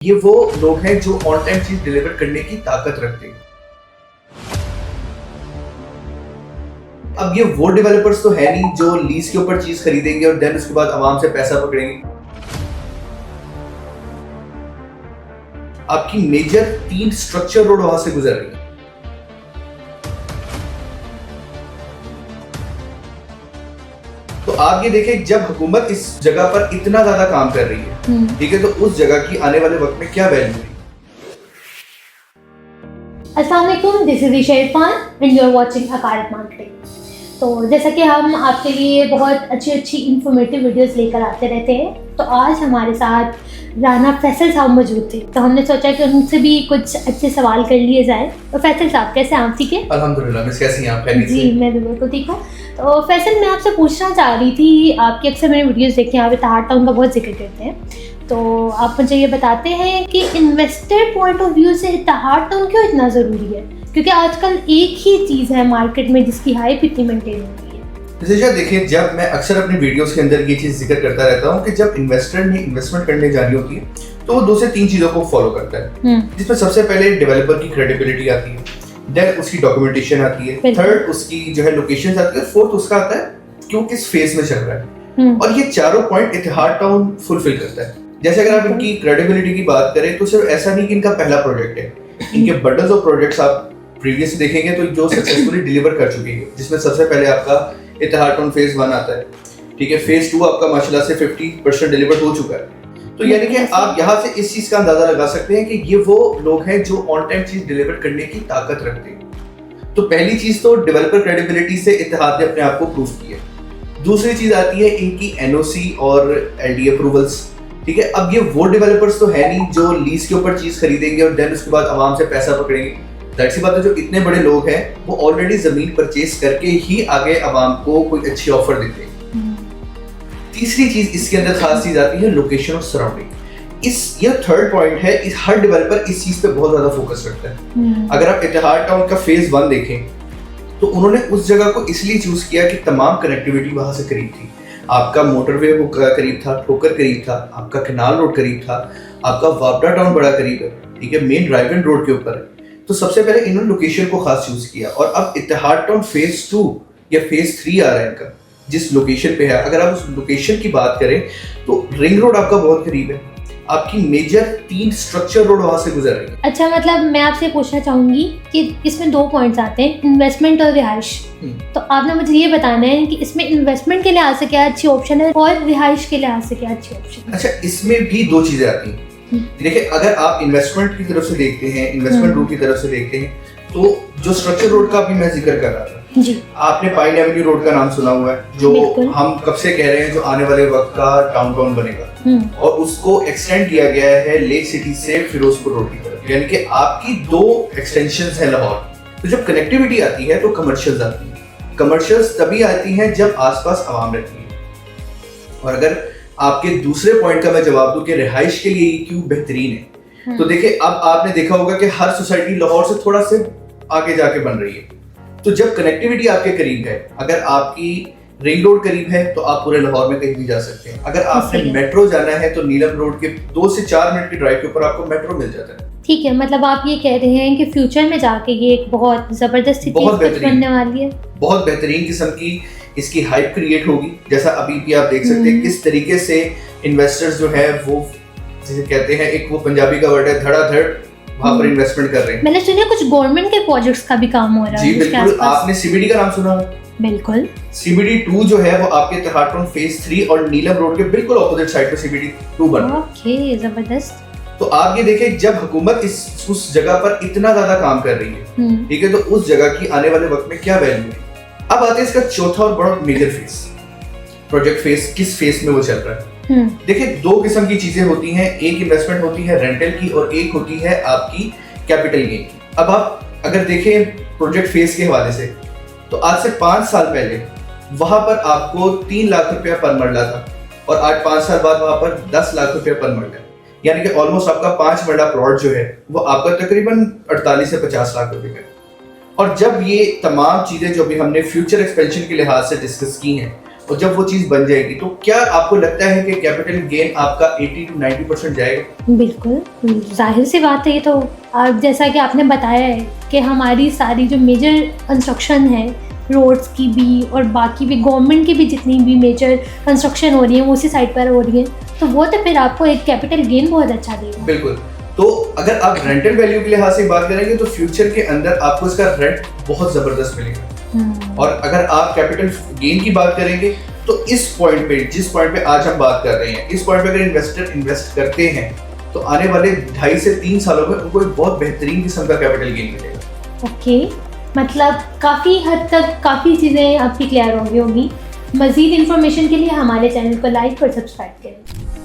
ये वो लोग हैं जो ऑन टाइम चीज डिलीवर करने की ताकत रखते हैं। अब ये वो डेवलपर्स तो है नहीं जो लीज के ऊपर चीज खरीदेंगे और देन उसके बाद आवाम से पैसा पकड़ेंगे। आपकी मेजर 3 स्ट्रक्चर रोड वहां से गुजर रही है। तो आप ये देखें, जब हुकूमत इस जगह पर इतना ज्यादा काम कर रही है, ठीक है, तो उस जगह की आने वाले वक्त में क्या वैल्यू है। अस्सलाम वालेकुम, this is Isha Irfan and you are watching अकारत मार्केटिंग। तो जैसा कि हम आपके लिए बहुत अच्छी इंफॉर्मेटिव वीडियोस लेकर आते रहते हैं, तो आज हमारे साथ राना फैसल साहब मौजूद थे, तो हमने सोचा कि उनसे भी कुछ अच्छे सवाल कर लिए जाए। तो फैसल साहब, कैसे आप? ठीक है, अल्हम्दुलिल्लाह। मिस कैसी हैं आप? खैरियत से? जी, मैं भी बिल्कुल ठीक हूँ। तो फैसल, मैं आपसे पूछना चाह रही थी, आपकी अक्सर मैंने वीडियोस देखी हैं, आप इत्तेहाद टाउन का बहुत जिक्र करते हैं, तो आप मुझे ये बताते हैं कि इन्वेस्टर पॉइंट ऑफ व्यू से इत्तेहाद टाउन क्यों इतना ज़रूरी है? क्योंकि आजकल एक ही चीज़ है मार्केट में जिसकी हाइप इतनी मेंटेन हो रही है। देखिए, जब मैं अक्सर अपनी वीडियोस के अंदर ये चीज जिक्र करता रहता हूँ कि जब इन्वेस्टर ने इन्वेस्टमेंट करने जानी होती है तो वो 2 से 3 चीजों को फॉलो करता है, जिसमें सबसे पहले डेवलपर की क्रेडिबिलिटी आती है, देन उसकी डॉक्यूमेंटेशन आती है, थर्ड उसकी जो है लोकेशन आती है, फोर्थ उसका आता है कि वो किस फेज में चल रहा है। और ये चारों पॉइंट इत्तेहाद टाउन फुलफिल करता है। जैसे अगर आप इनकी क्रेडिबिलिटी की बात करें तो सिर्फ ऐसा नहीं कि इनका पहला प्रोजेक्ट है, इनके बंडल्स ऑफ प्रोजेक्ट्स आप प्रीवियस देखेंगे तो जो सक्सेसफुली डिलीवर कर चुके हैं, जिसमें सबसे पहले आपका इत्तेहाद टाउन फेज 1 आता है, ठीक है, फेज 2 आपका माशाल्लाह से 50% डिलीवर हो चुका है। तो यानी कि आप यहाँ से इस चीज का अंदाजा लगा सकते हैं कि ये वो लोग हैं जो ऑन टाइम चीज डिलीवर करने की ताकत रखते हैं। तो पहली चीज तो डेवलपर क्रेडिबिलिटी से इत्तेहाद ने अपने आप को प्रूव किया। दूसरी चीज आती है इनकी एनओसी और एलडी अप्रूवल्स, ठीक है। अब ये वो डेवलपर्स तो है नहीं जो लीज के ऊपर चीज खरीदेंगे और देन उसके बाद आवाम से पैसा पकड़ेंगे। जाहिर सी बात है, जो इतने बड़े लोग हैं वो ऑलरेडी जमीन परचेज करके ही आगे आवाम को कोई अच्छी ऑफर देते हैं। तीसरी चीज इसके अंदर खास चीज आती है लोकेशन और सराउंडिंग। ये थर्ड पॉइंट है, इस हर डेवलपर इस चीज पे बहुत ज्यादा फोकस करता है। अगर आप इत्तेहाद टाउन का फेज 1 देखें तो उन्होंने उस जगह को इसलिए चूज किया कि तमाम कनेक्टिविटी वहां से करीब थी। आपका मोटरवे वो करीब था, ठोकर करीब था, आपका कैनाल रोड करीब था, आपका वापडा टाउन बड़ा करीब है, ठीक है, मेन ड्राइव इन रोड के ऊपर है। तो सबसे पहले इन्होंने लोकेशन को खास चूज किया। और अब इत्तेहाद टाउन फेज 2 या फेज 3 आ रहा है इनका, जिस लोकेशन पे है। अगर आप उस लोकेशन की बात करें तो रिंग रोड आपका बहुत करीब है, आपकी मेजर 3 स्ट्रक्चर रोड वहां से गुजर रही है। अच्छा, मतलब मैं आपसे पूछना चाहूंगी कि इसमें 2 पॉइंट्स आते हैं, इन्वेस्टमेंट और रिहाइश। तो आपने मुझे ये बताना है कि इसमें इन्वेस्टमेंट के लिहाज से क्या अच्छी ऑप्शन है और रिहाइश के लिहाज से क्या अच्छी ऑप्शन है? अच्छा, इसमें भी 2 चीजें आती हैं। देखिए, अगर आप इन्वेस्टमेंट की तरफ से देखते हैं, इन्वेस्टमेंट रोड की तरफ से देखते हैं, तो जो स्ट्रक्चर रोड का भी मैं जिक्र कर रहा था जी, आपने पाइन एवेन्यू रोड का नाम सुना हुआ है, जो हम कब से कह रहे हैं जो आने वाले वक्त का डाउनटाउन बनेगा, और उसको एक्सटेंड किया गया है लेक सिटी से फिरोजपुर रोड की तरफ। यानी कि आपकी 2 एक्सटेंशंस है लाहौर। तो जब कनेक्टिविटी आती है तो कमर्शियल्स आती है। कमर्शियल्स तभी आती हैं जब आसपास आवाम रहती है। और अगर आपके दूसरे पॉइंट का मैं जवाब दूं कि रिहाइश के लिए क्यों बेहतरीन है, तो देखिए, अब आपने देखा होगा कि हर सोसाइटी लाहौर से थोड़ा से आगे जाके बन रही है। तो जब कनेक्टिविटी आपके करीब है, अगर आपकी रिंग रोड करीब है तो आप पूरे लाहौर में कहीं भी जा सकते हैं। अगर आपने मेट्रो जाना है तो नीलम रोड के 2 से 4 मिनट की ड्राइव के ऊपर आपको मेट्रो मिल जाता है। ठीक है, मतलब आप ये कह रहे हैं कि फ्यूचर में जाके ये एक बहुत जबरदस्त चीज बनने वाली है, बहुत बेहतरीन किस्म की इसकी हाइप क्रिएट होगी। जैसा अभी भी आप देख सकते हैं किस तरीके से इन्वेस्टर्स जो है वो, जिसे कहते हैं, एक वो पंजाबी का वर्ड है, धड़ाधड़ वहां पर इन्वेस्टमेंट कर रहे हैं। मैंने सुना कुछ गवर्नमेंट के प्रोजेक्ट्स का भी काम हो रहा है। जी बिल्कुल, आपने सीबीडी का नाम सुना है? बिल्कुल। सीबीडी 2 जो है वो आपके इत्तेहाद टाउन फेज 3 और नीलम रोड के बिल्कुल ऑपोजिट साइड पे सीबीडी 2 बन रहा है। ओके, जबरदस्त। तो आप ये देखें, जब हुकूमत उस जगह पर इतना ज्यादा काम कर रही है, ठीक है, तो उस जगह की आने वाले वक्त में क्या वैल्यू है। अब आते हैं इसका चौथा और बड़ा मेजर फेज, प्रोजेक्ट फेज। किस फेज में वो चल रहा है? देखिए, 2 किस्म की चीजें होती हैं, एक इन्वेस्टमेंट होती है रेंटल की और एक होती है आपकी कैपिटल गेन की। अब आप अगर देखें प्रोजेक्ट फेज के हवाले से, तो आज से 5 साल पहले वहां पर आपको 3 लाख रुपया पर मरला था और आज 5 साल बाद वहां पर 10 लाख रुपया पर मरला। यानी कि ऑलमोस्ट आपका 5 मरला प्लॉट जो है वो आपका तकरीबन 48 से 50 लाख रुपए का। और जब ये तमाम चीजें जो भी हमने फ्यूचर एक्सपेंशन के लिहाज से डिस्कस की हैं, और जब वो चीज़ बन जाएगी तो क्या आपको लगता है कि कैपिटल गेन आपका 80 to 90% जाएगा? बिल्कुल, जाहिर सी बात है। ये तो आप जैसा कि आपने बताया है कि हमारी सारी जो मेजर कंस्ट्रक्शन है, रोड्स की भी और बाकी भी गवर्नमेंट की भी जितनी भी मेजर कंस्ट्रक्शन हो रही है वो उसी साइड पर हो रही है, तो वो तो फिर आपको एक कैपिटल गेन बहुत अच्छा देगा। बिल्कुल। तो अगर आप रेंटल वैल्यू के लिहाज से बात करेंगे तो फ्यूचर के अंदर आपको इसका रेंट बहुत ज़बरदस्त मिलेगा। और अगर आप कैपिटल गेन की बात करेंगे तो इस पॉइंट पे, जिस पॉइंट पे आज हम बात कर रहे हैं, इस पॉइंट पे अगर इन्वेस्टर इन्वेस्ट करते हैं तो आने वाले 2.5 से 3 सालों में उनको एक बहुत बेहतरीन किस्म का कैपिटल गेन मिलेगा। ओके, मतलब काफ़ी हद तक काफ़ी चीज़ें आपकी क्लियर होंगी। मज़ीद इन्फॉर्मेशन के लिए हमारे चैनल को लाइक और सब्सक्राइब करें।